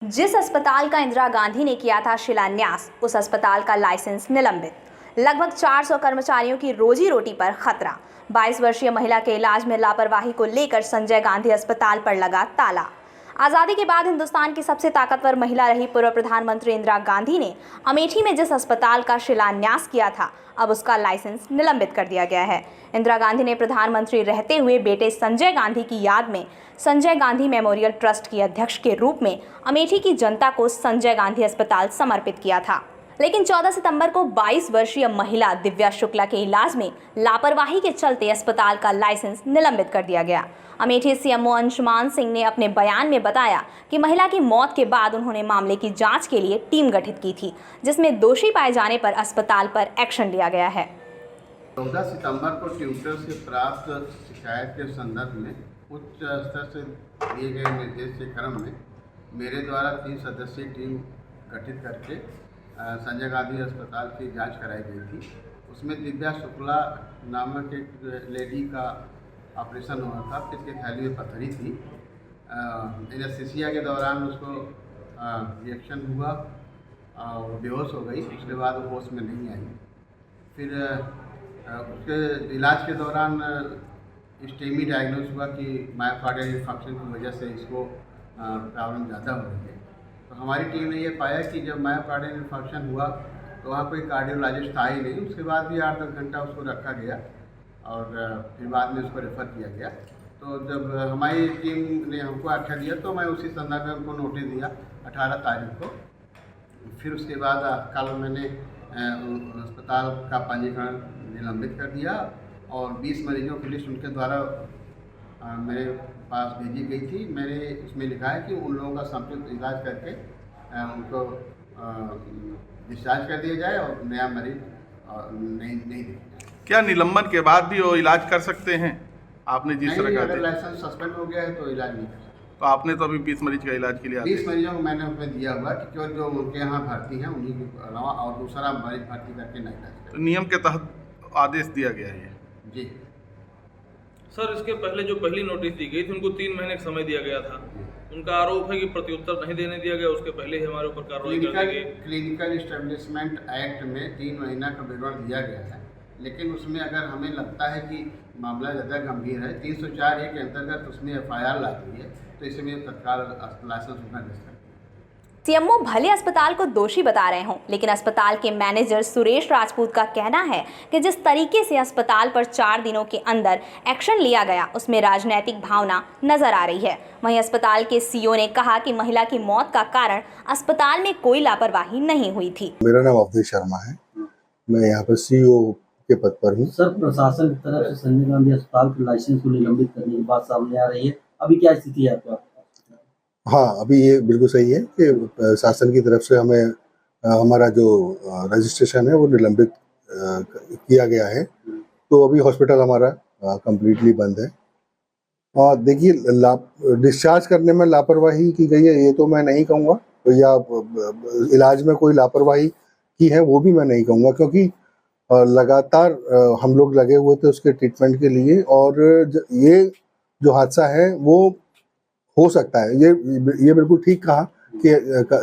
जिस अस्पताल का इंदिरा गांधी ने किया था शिलान्यास, उस अस्पताल का लाइसेंस निलंबित। लगभग 400 कर्मचारियों की रोजी रोटी पर खतरा। 22 वर्षीय महिला के इलाज में लापरवाही को लेकर संजय गांधी अस्पताल पर लगा ताला। आज़ादी के बाद हिंदुस्तान की सबसे ताकतवर महिला रही पूर्व प्रधानमंत्री इंदिरा गांधी ने अमेठी में जिस अस्पताल का शिलान्यास किया था, अब उसका लाइसेंस निलंबित कर दिया गया है। इंदिरा गांधी ने प्रधानमंत्री रहते हुए बेटे संजय गांधी की याद में संजय गांधी मेमोरियल ट्रस्ट की अध्यक्ष के रूप में अमेठी की जनता को संजय गांधी अस्पताल समर्पित किया था। लेकिन 14 सितंबर को 22 वर्षीय महिला दिव्या शुक्ला के इलाज में लापरवाही के चलते अस्पताल का लाइसेंस निलंबित कर दिया गया। अमेठी सीएमओ अंशुमान सिंह ने अपने बयान में बताया कि महिला की मौत के बाद उन्होंने मामले की जांच के लिए टीम गठित की थी, जिसमें दोषी पाए जाने पर अस्पताल पर एक्शन लिया गया है। 14 सितंबर को ट्विटर से प्राप्त शिकायत के संदर्भ में उच्च स्तर से दिए गए निर्देश के क्रम में मेरे द्वारा 3 सदस्यीय टीम गठित करके संजय गांधी अस्पताल की जांच कराई गई थी। उसमें दिव्या शुक्ला नामक एक लेडी का ऑपरेशन हुआ था। पित्त की थैली में पथरी थी। एनेस्थीसिया के दौरान उसको रिएक्शन हुआ और बेहोश हो गई। उसके बाद वो होश में नहीं आई। फिर उसके इलाज के दौरान स्टेमी डायग्नोज हुआ कि मायोकार्डियल इन्फेक्शन की वजह से इसको प्रॉब्लम ज़्यादा हो रही है। तो हमारी टीम ने ये पाया कि जब मायोकार्डियल इन्फेक्शन हुआ तो वहाँ कोई कार्डियोलॉजिस्ट था ही नहीं। उसके बाद भी 8-10 घंटा उसको रखा गया और फिर बाद में उसको रेफ़र किया गया। तो जब हमारी टीम ने हमको आख्या दिया तो मैं उसी संदर्भ में उनको नोटिस दिया 18 तारीख को। फिर उसके बाद कल मैंने अस्पताल का पंजीकरण निलंबित कर दिया और 20 मरीजों की लिस्ट उनके द्वारा मेरे पास भेजी गई थी। मैंने उसमें लिखा है कि उन लोगों का संपूर्ण इलाज करके उनको डिस्चार्ज कर दिया जाए और नया मरीज नहीं दिया। क्या निलंबन के बाद भी वो इलाज कर सकते हैं? आपने जिस तरह का अगर लाइसेंस सस्पेंड हो गया है तो इलाज नहीं कर सकते। तो आपने तो अभी 20 मरीज का इलाज के लिए 20 मरीजों को मैंने उसमें दिया हुआ कि केवल जो उनके यहाँ भर्ती हैं उन्हीं के अलावा और दूसरा मरीज भर्ती करके नहीं कर। तो नियम के तहत आदेश दिया गया है जी सर। इसके पहले जो पहली नोटिस दी गई थी उनको 3 महीने का समय दिया गया था। उनका आरोप है कि प्रत्युत्तर नहीं देने दिया गया, उसके पहले ही हमारे ऊपर कार्रवाई कर दी गई। क्लिनिकल एस्टेब्लिशमेंट एक्ट में 3 महीना का विवरण दिया गया है, लेकिन उसमें अगर हमें लगता है कि मामला ज़्यादा गंभीर है, 304A के अंतर्गत उसमें FIR ला दी है, तो इसमें तत्काल लाइसेंस होना दे सकते हैं। सीएमओ भले अस्पताल को दोषी बता रहे हों, लेकिन अस्पताल के मैनेजर सुरेश राजपूत का कहना है कि जिस तरीके से अस्पताल पर 4 दिनों के अंदर एक्शन लिया गया, उसमें राजनीतिक भावना नजर आ रही है। वहीं अस्पताल के सीईओ ने कहा कि महिला की मौत का कारण अस्पताल में कोई लापरवाही नहीं हुई थी। मेरा नाम अवधेश शर्मा है, मैं यहाँ पर सीईओ के पद पर हूँ। सर, प्रशासन की तरफ से संजय गांधी अस्पताल के लाइसेंस को निलंबित करने की बात सामने आ रही है, अभी क्या स्थिति है आपका? हाँ, अभी ये बिल्कुल सही है कि शासन की तरफ से हमें हमारा जो रजिस्ट्रेशन है वो निलंबित किया गया है। तो अभी हॉस्पिटल हमारा कंप्लीटली बंद है। और देखिए, डिस्चार्ज करने में लापरवाही की गई है ये तो मैं नहीं कहूँगा, या इलाज में कोई लापरवाही की है वो भी मैं नहीं कहूँगा, क्योंकि लगातार हम लोग लगे हुए थे उसके ट्रीटमेंट के लिए। और ये जो हादसा है वो हो सकता है, ये बिल्कुल ठीक कहा कि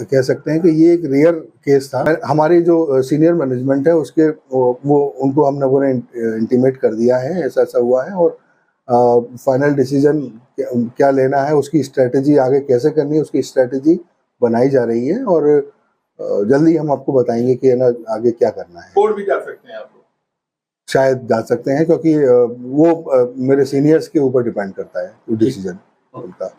कह सकते हैं कि ये एक रेयर केस था। हमारी जो सीनियर मैनेजमेंट है उसके वो उनको हम लोगों ने इंटीमेट कर दिया है ऐसा हुआ है, और फाइनल डिसीजन क्या लेना है, उसकी स्ट्रेटजी आगे कैसे करनी है, उसकी स्ट्रेटजी बनाई जा रही है। और जल्दी हम आपको बताएंगे कि ना आगे क्या करना है। कोर्ट भी जा सकते हैं आप लोग? शायद जा सकते हैं, क्योंकि वो मेरे सीनियर्स के ऊपर डिपेंड करता है डिसीजन उनका।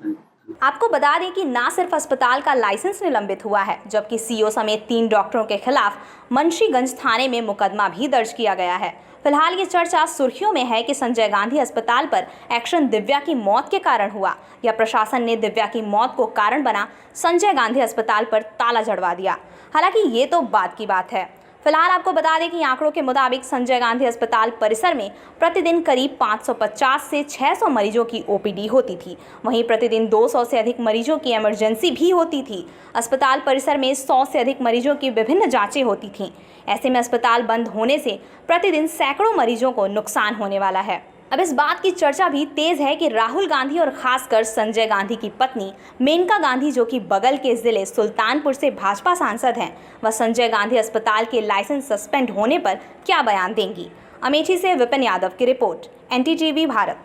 आपको बता दें कि ना सिर्फ अस्पताल का लाइसेंस निलंबित हुआ है, जबकि सीईओ समेत 3 डॉक्टरों के खिलाफ मुंशीगंज थाने में मुकदमा भी दर्ज किया गया है। फिलहाल ये चर्चा सुर्खियों में है कि संजय गांधी अस्पताल पर एक्शन दिव्या की मौत के कारण हुआ या प्रशासन ने दिव्या की मौत को कारण बना संजय गांधी अस्पताल पर ताला जड़वा दिया। हालांकि ये तो बात की बात है। फिलहाल आपको बता दें कि आंकड़ों के मुताबिक संजय गांधी अस्पताल परिसर में प्रतिदिन करीब 550 से 600 मरीजों की ओपीडी होती थी। वहीं प्रतिदिन 200 से अधिक मरीजों की इमरजेंसी भी होती थी। अस्पताल परिसर में 100 से अधिक मरीजों की विभिन्न जांचें होती थीं। ऐसे में अस्पताल बंद होने से प्रतिदिन सैकड़ों मरीजों को नुकसान होने वाला है। अब इस बात की चर्चा भी तेज है कि राहुल गांधी और खासकर संजय गांधी की पत्नी मेनका गांधी, जो कि बगल के जिले सुल्तानपुर से भाजपा सांसद हैं, वह संजय गांधी अस्पताल के लाइसेंस सस्पेंड होने पर क्या बयान देंगी। अमेठी से विपिन यादव की रिपोर्ट, NTTV भारत।